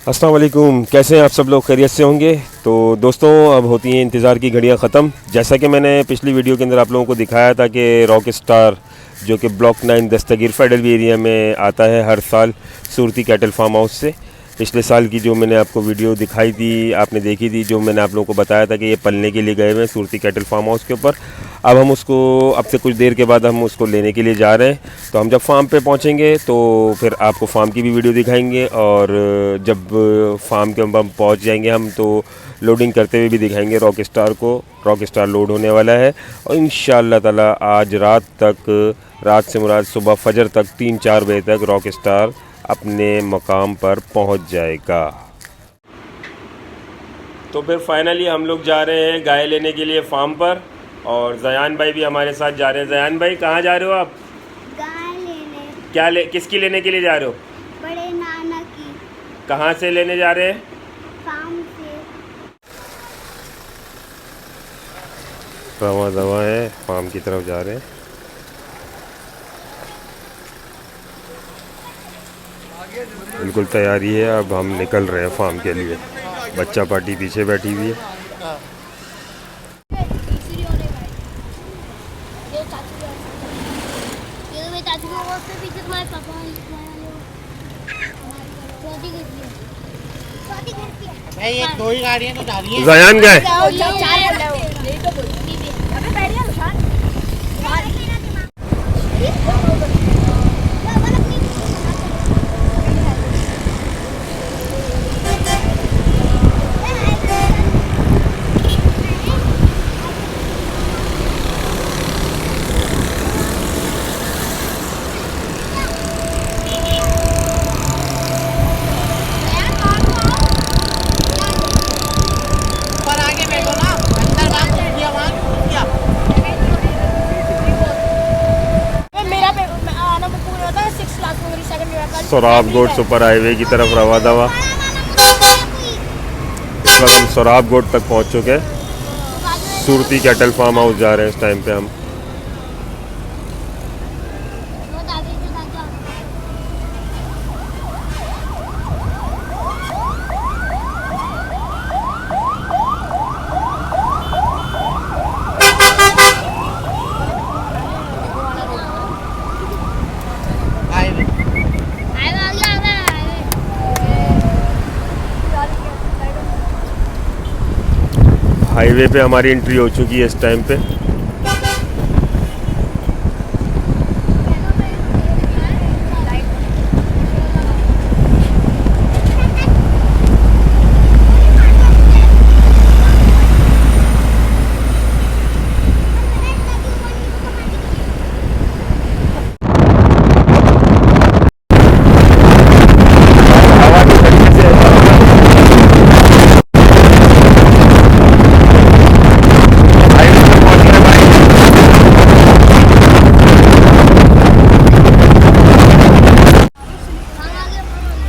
अस्सलाम वालेकुम, कैसे हैं आप सब लोग? खैरियत से होंगे। तो दोस्तों, अब होती हैं इंतज़ार की घड़ियां ख़त्म। जैसा कि मैंने पिछली वीडियो के अंदर आप लोगों को दिखाया था कि रॉक स्टार जो कि ब्लॉक 9 दस्तगीर फेडरल एरिया में आता है हर साल सूरती कैटल फार्म हाउस से। पिछले साल की जो मैंने आपको वीडियो दिखाई थी, आपने देखी थी, जो मैंने आप लोगों को बताया था कि ये पलने के लिए गए हुए हैं सूरती कैटल फार्म हाउस के ऊपर। अब हम उसको, अब से कुछ देर के बाद हम उसको लेने के लिए जा रहे हैं। तो हम जब फार्म पे पहुंचेंगे तो फिर आपको फार्म की भी वीडियो दिखाएंगे, और जब फार्म के हम पहुंच जाएंगे हम तो लोडिंग करते हुए भी दिखाएंगे रॉक स्टार को। रॉक स्टार लोड होने वाला है और इंशाअल्लाह ताला आज रात से मुराद सुबह फजर तक 3-4 बजे तक रॉक स्टार अपने मकाम पर पहुंच जाएगा। तो फिर फाइनली हम लोग जा रहे हैं गाय लेने के लिए फार्म पर, और जयान भाई भी हमारे साथ जा रहे हैं। जयान भाई, कहाँ जा रहे हो आप? गाय लेने। क्या किसकी लेने के लिए जा रहे हो? बड़े नाना की। कहाँ से लेने जा रहे हैं? फार्म से। रवा दवा है, फार्म की तरफ जा रहे हैं। बिल्कुल तैयारी है, अब हम निकल रहे हैं फार्म के लिए। बच्चा पार्टी पीछे बैठी हुई है। भाई एक दो ही गाड़ियाँ तो जा रही हैं। जयान गए सोराब गोट सुपर हाईवे की तरफ रवा दवा। इस वक्त हम सोराब गोट तक पहुंच चुके हैं। सूरती कैटल फार्म हाउस जा रहे हैं इस टाइम पे हम। हाईवे पे हमारी एंट्री हो चुकी है इस टाइम पे।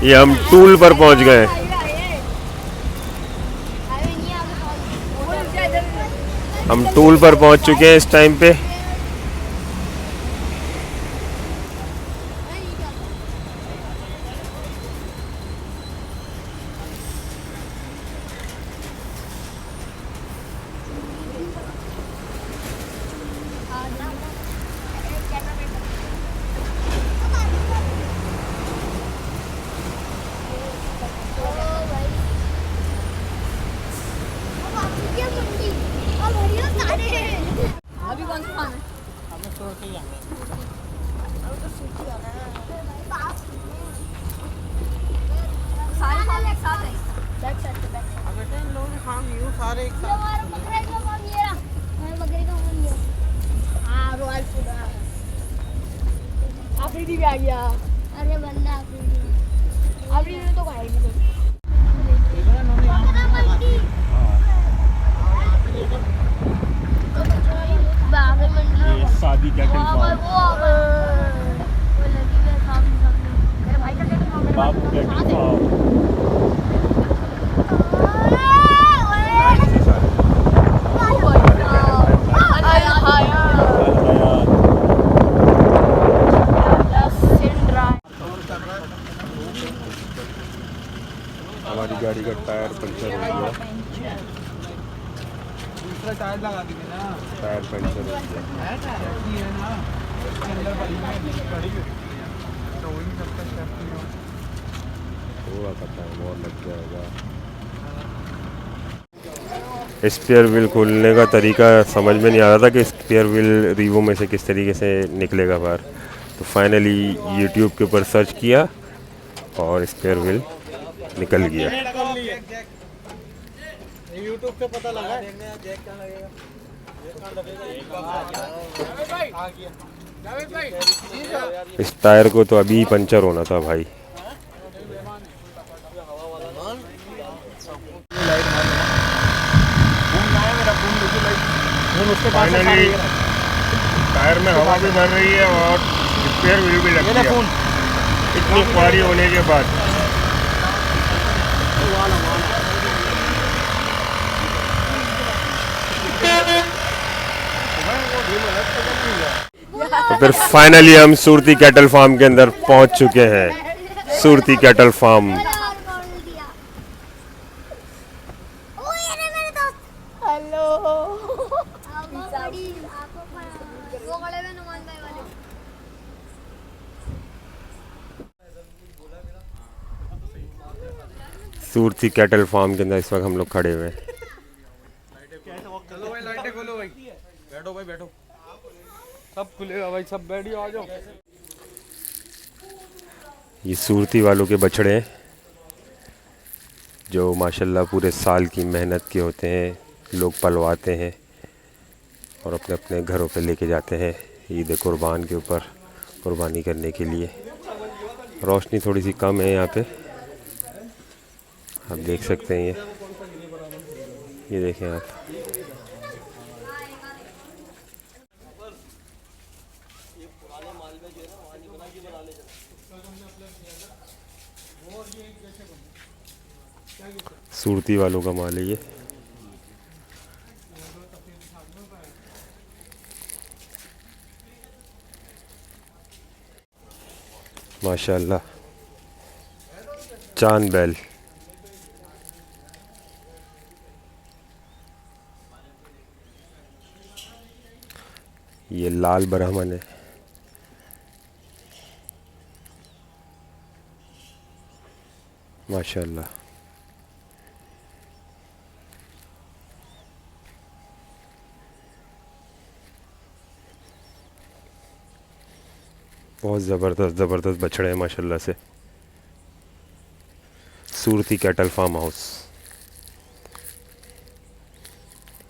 ये हम टूल पर पहुंच गए। हम टूल पर पहुंच चुके हैं इस टाइम पे। अभी कौन सा खाना है? हमें छोड़ के जाना है। अब तो सूची आ रहा है। सारे फार्म एक साथ है। बैक साइड पे बैक। अब बेटा इन लोगों ने फार्म यूं सारे एक ये साथ। हमारा बकरे का फार्म ये रहा। हमारे बकरे का फार्म ये। हाँ, रॉयल फूड है। अफरीदी भी आ गया। अरे बंदा अफरीदी ने तो खाया ही नहीं। शादी कैटल फार्म, बाप कैटल फार्म। हमारी गाड़ी का टायर पंचर हो गया, दूसरा टायर लगा देंगे ना, टायर पंचर हो गया। ऐसी है ना, इसके अंदर बड़ी में कड़ी हुई है, तो वही सब तक करती हो। थोड़ा सा टाइम और लग जाएगा। स्पेयर व्हील खोलने का तरीका समझ में नहीं आ रहा था कि स्पेयर व्हील रीवो में से किस तरीके से निकलेगा बाहर। तो फाइनली यूट्यूब के ऊपर सर्च किया और स्पेयर व्हील निकल गया। यूट्यूब पे पता लगा। इस टायर को तो अभी पंचर होना था भाई। फाइनली टायर में हवा भी भर रही है और स्पेयर व्हील भी लग गया इतनी क्वारी होने के बाद। तो फिर फाइनली हम सूरती कैटल फार्म के अंदर पहुंच चुके हैं। Surti cattle farm. और कौन दिया? ओ ये रे मेरे दोस्त। हेलो। वो खड़े हुए नुमान भाई वाले। सूरती कैटल फार्म के अंदर इस वक्त हम लोग खड़े हुए हैं। चलो भाई लाइटें खोलो भाई, बैठो भाई बैठो, सब खुलेगा भाई, सब बैठिए आ जाओ। ये सूरती वालों के बछड़े हैं जो माशाल्लाह पूरे साल की मेहनत के होते हैं, लोग पलवाते हैं और अपने अपने घरों पे लेके जाते हैं ईद कुर्बान के ऊपर कुर्बानी करने के लिए। रोशनी थोड़ी सी कम है यहाँ पे, आप देख सकते हैं। ये देखें आप। सूरती वालों का माल है ये। माशाल्लाह चांद बैल। ये लाल ब्राह्मण है। माशाल्लाह बहुत ज़बरदस्त बछड़े हैं माशाल्लाह से। सूरती कैटल फार्म हाउस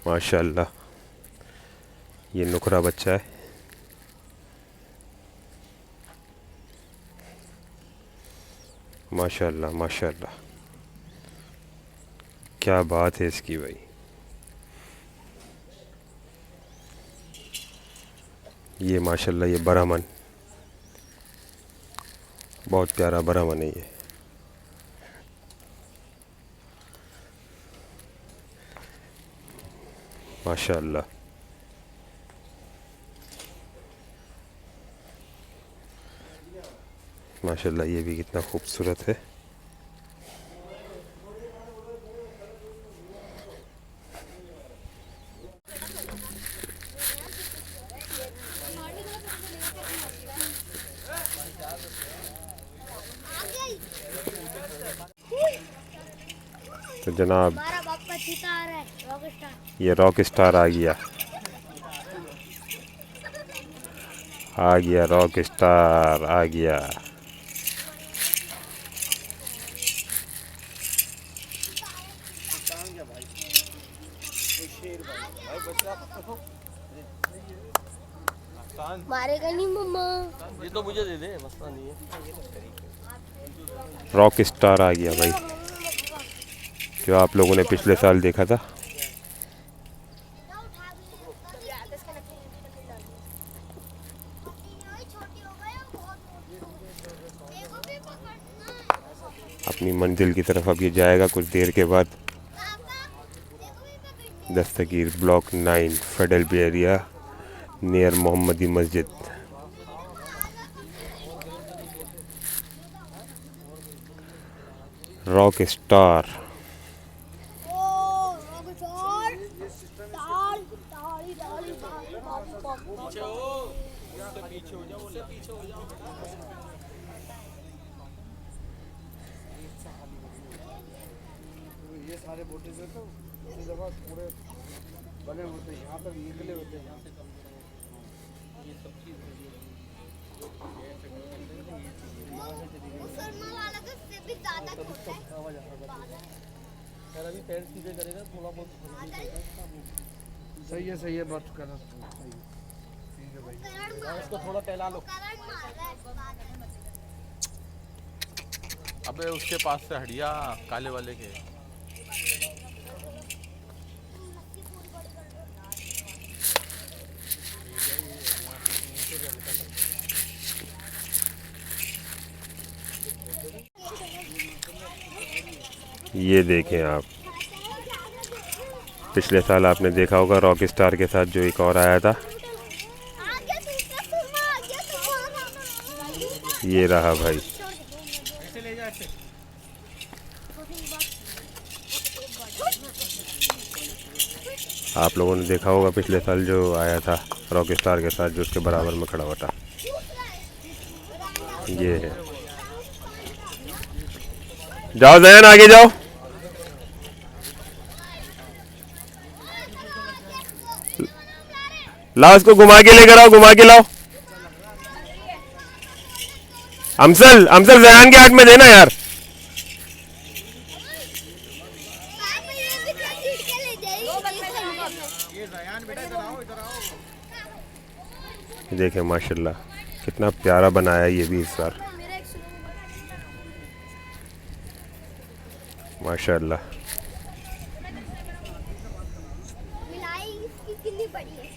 माशाल्लाह। ये नुकरा बच्चा है। माशाल्लाह माशाल्लाह क्या बात है इसकी भाई। ये माशाल्लाह ये ब्राह्मण बहुत प्यारा ब्राह्मण है ये। माशाल्लाह माशाल्लाह ये भी कितना खूबसूरत है। तो जनाब हमारा बाप का चीता आ रहा है, रॉकस्टार। ये रॉक स्टार आ गया रॉक स्टार आ गया। मारेगा नहीं मम्मा। ये तो मुझे दे दे, मसला नहीं है। रॉक स्टार आ गया भाई, जो आप लोगों ने पिछले साल देखा था। अपनी मंजिल की तरफ अब ये जाएगा कुछ देर के बाद। Dastagir block 9 federal B area near Mohammadi मस्जिद। Rock star. Oh rock star ताल ताली ताली पीछे हो जाओ उससे पीछे हो जाओ। ये सारे बोटे से तो इसी जगह पूरे बने होते हैं, यहाँ तक निकले होते हैं। यहाँ से ये सब चीज़ मुसलमान वाला तो इससे भी ज़्यादा छोटा है। आवाज आ रहा है। खैर अभी पैर सीधे करेगा थोड़ा बहुत सही है बात करना सही है। ठीक है भाई, इसको थोड़ा टहला लो। करंट मार रहा है। अबे उसके पास से हटिया काले वाले के। ये देखें आप, पिछले साल आपने देखा होगा रॉक स्टार के साथ जो एक और आया था, ये रहा भाई। आप लोगों ने देखा होगा पिछले साल जो आया था रॉक स्टार के साथ जो उसके बराबर में खड़ा हुआ था, ये है। जाओ जैन आगे जाओ। लाओ उसको घुमा के लेकर आओ, घुमा के लाओ। अमसल अमसल जयान के हाथ में देना यार। देखें माशाल्लाह कितना प्यारा बनाया ये भी इस बार, माशाल्लाह। मिलाई इसकी कितनी बड़ी है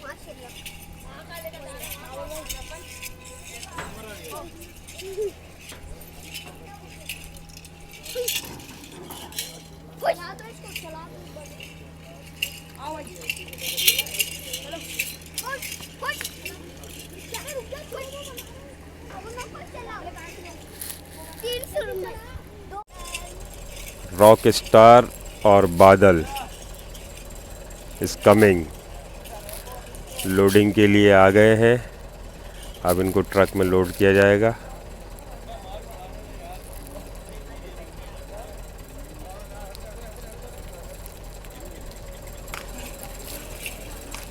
माशाल्लाह। रॉक स्टार और बादल इस कमिंग लोडिंग के लिए आ गए हैं। अब इनको ट्रक में लोड किया जाएगा।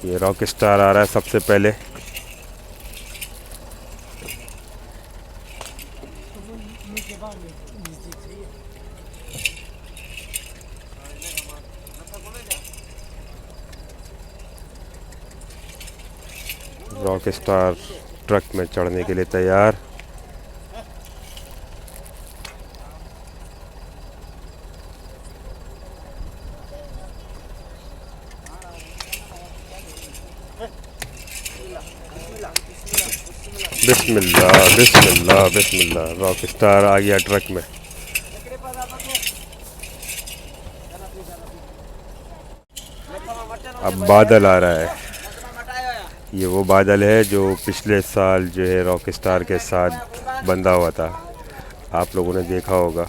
ये रॉक स्टार आ रहा है सबसे पहले। रॉक स्टार ट्रक में चढ़ने के लिए तैयार। बिस्मिल्लाह बिस्मिल्लाह बिस्मिल्लाह। रॉक स्टार आ गया ट्रक में। अब बादल आ रहा है। ये वो बादल है जो पिछले साल जो है रॉक स्टार के साथ बंधा हुआ था, आप लोगों ने देखा होगा।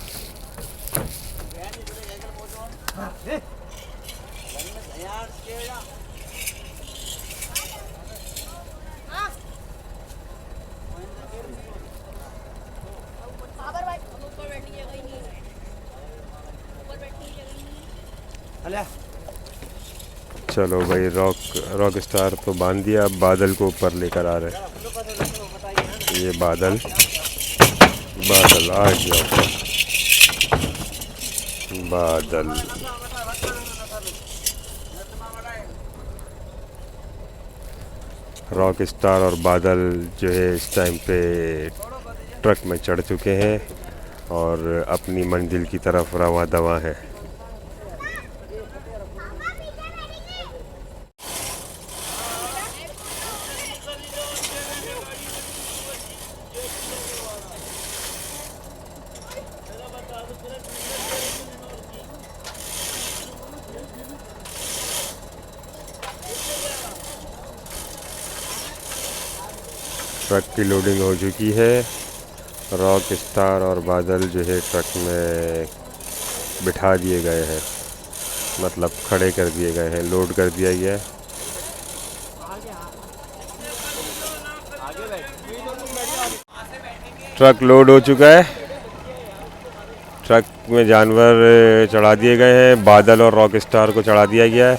चलो भाई रॉक स्टार तो बांध दिया, अब बादल को ऊपर लेकर आ रहे हैं। ये बादल आ गया बादल। रॉक स्टार और बादल जो है इस टाइम पे ट्रक में चढ़ चुके हैं और अपनी मंजिल की तरफ रवां दवां है। ट्रक की लोडिंग हो चुकी है रॉक स्टार और बादल जो है ट्रक में बिठा दिए गए हैं, मतलब खड़े कर दिए गए हैं, लोड कर दिया गया है। ट्रक लोड हो चुका है, ट्रक में जानवर चढ़ा दिए गए हैं, बादल और रॉक स्टार को चढ़ा दिया गया है।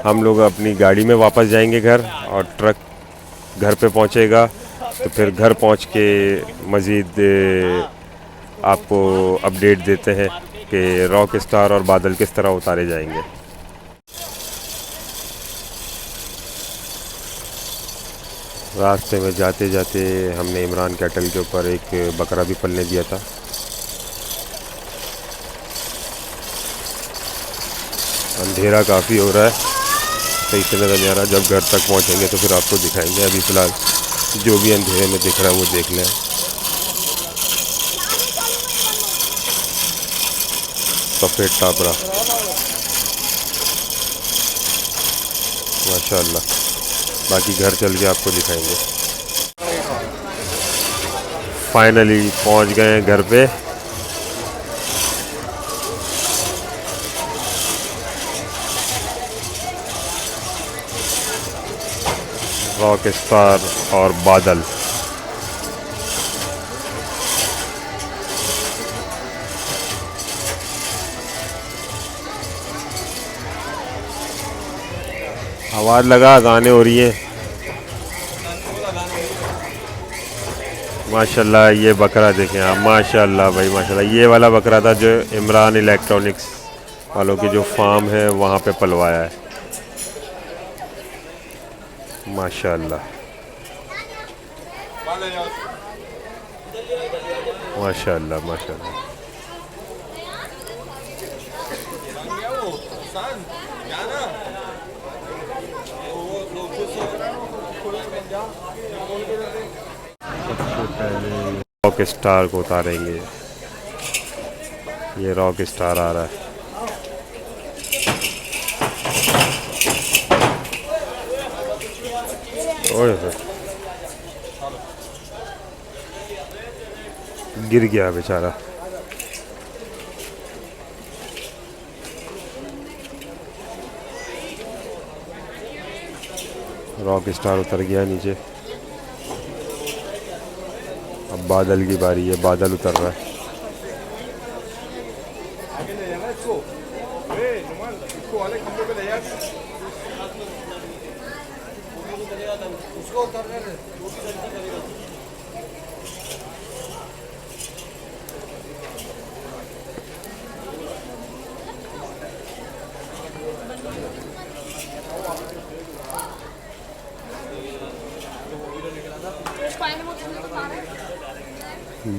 हम लोग अपनी गाड़ी में वापस जाएंगे घर, और ट्रक घर पे पहुंचेगा, तो फिर घर पहुंच के मज़ीद आपको अपडेट देते हैं कि रॉक स्टार और बादल किस तरह उतारे जाएंगे। रास्ते में जाते जाते हमने इमरान कैटल के ऊपर एक बकरा भी पलने दिया था। अंधेरा काफ़ी हो रहा है, सही से नज़र नहीं आ रहा। जब घर तक पहुंचेंगे तो फिर आपको दिखाएंगे। अभी फ़िलहाल जो भी अंधेरे में दिख रहा है वो देख लें। सफ़ेद टापरा माशाल्लाह, बाकी घर चल के आपको दिखाएंगे। फाइनली पहुंच गए हैं घर पे। रॉक स्टार और बादल, आवाज़ लगा, गाने हो रही हैं। माशाल्लाह ये बकरा देखें आप, माशाल्लाह भाई माशाल्लाह। ये वाला बकरा था जो इमरान इलेक्ट्रॉनिक्स वालों की जो फार्म है वहाँ पे पलवाया है। माशाल्लाह माशाल्लाह माशाल्लाह। सबसे पहले रॉक स्टार को उतारेंगे। ये रॉक स्टार आ रहा है। ओए गिर गया बेचारा। रॉक स्टार उतर गया नीचे। अब बादल की बारी है, बादल उतर रहा है।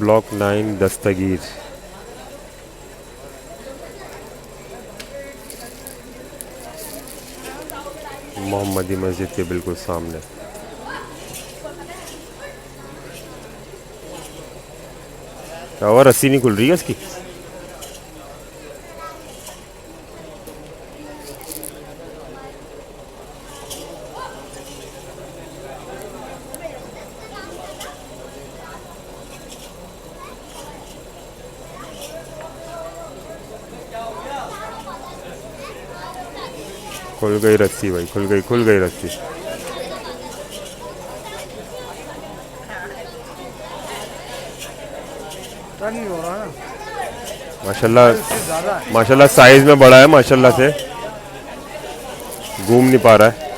ब्लॉक 9 दस्तगीर। मोहम्मदी मस्जिद के बिल्कुल सामने। क्या हुआ, रस्सी नहीं खुल रही है इसकी? खुल गई रस्सी भाई, खुल गई रस्सी। नहीं हो रहा है माशाल्लाह माशाल्लाह, साइज में बड़ा है माशाल्लाह से, घूम नहीं पा रहा है।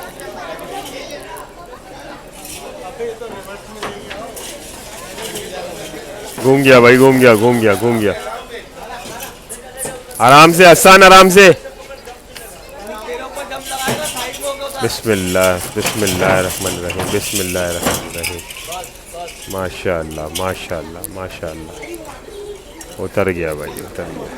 घूम गया भाई, घूम गया। आराम से हसन, आराम से। बिस्मिल्लाहिर्रहमानिर्रहीम, बिस्मिल्लाहिर्रहमानिर्रहीम। माशाल्लाह। उतर गया भाई, उतर गया।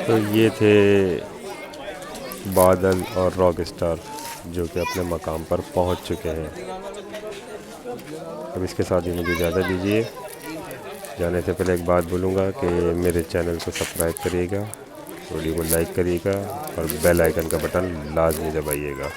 तो ये थे बादल और रॉक स्टार जो कि अपने मकाम पर पहुंच चुके हैं। अब इसके साथ ही मुझे इजाज़त दीजिए। जाने से पहले एक बात बोलूँगा कि मेरे चैनल को सब्सक्राइब करिएगा, वीडियो को लाइक करिएगा और बेल आइकन का बटन लाजमी दबाइएगा।